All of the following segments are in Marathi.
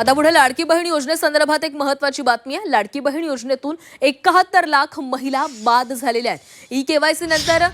आता पुढे लाडकी बहीण योजनेसंदर्भात एक महत्त्वाची बातमी आहे। लाडकी बहीण योजनेतून 71 लाख महिला बाद झालेल्या आहेत। ई-केवायसी नंतर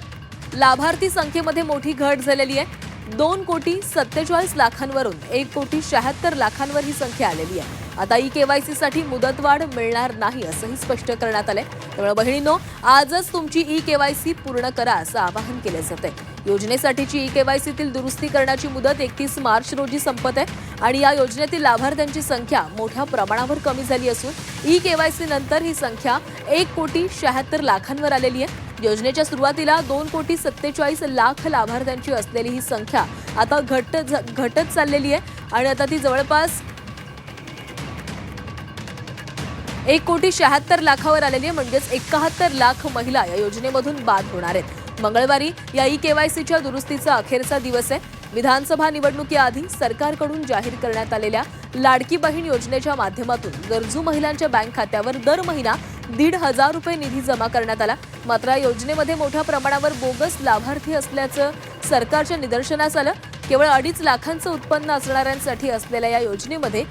लाभार्थी संख्येमध्ये मोठी घट झालेली आहे। 2,47 लाखांवरून 1,76 लाखांवर ही संख्या आलेली आहे। आता ई-केवायसी साठी मुदतवाढ मिळणार नाही असंही स्पष्ट करण्यात आलंय। त्यामुळे बहिणींनो, आजच तुमची ई-केवायसी पूर्ण करा असं आवाहन केले जाते। योजनेसाठीची ई-केवायसीतील दुरुस्ती करण्याची मुदत 31 मार्च रोजी संपत आहे आणि या योजनेतील लाभार्थ्यांची संख्या मोठ्या प्रमाणावर कमी झाली असून ई-केवायसी नंतर ही संख्या 1,76 लाखांवर आलेली आहे। योजनेच्या सुरुवातीला 2,47 लाख लाभार्थ्यांची असलेली ही संख्या आता घटत चाललेली आहे आणि आता ती जवळपास 1,76 लाखावर आलेली आहे। म्हणजेच 71 लाख महिला या योजनेमधून बाद होणार आहेत। मंगळवारी या ई-केवायसीच्या दुरुस्तीचा अखेरचा दिवस आहे। विधानसभा निवडणुकीआधी सरकारकडून जाहीर करण्यात आलेल्या लाडकी बहीण योजनेच्या माध्यमातून गरजू महिलांच्या बँक खात्यावर दर महिना 1,500 रुपये निधी जमा करण्यात आला। मात्र या योजनेमध्ये मोठ्या प्रमाणावर बोगस लाभार्थी असल्याचं सरकारच्या निदर्शनास आलं। केवळ 2.5 लाखांचं उत्पन्न असणाऱ्यांसाठी असलेल्या या योजनेमध्ये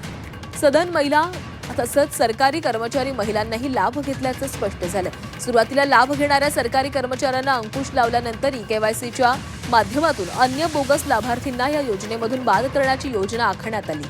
सदन महिला तसंच सरकारी कर्मचारी महिलांनाही लाभ घेतल्याचं स्पष्ट झालं। सुरुवातीला लाभ घेणाऱ्या सरकारी कर्मचाऱ्यांना अंकुश लावल्यानंतर ई-केवायसीच्या माध्यमातून अन्य बोगस लाभार्थींना या योजनेमधून बाद करण्याची योजना आखण्यात आली।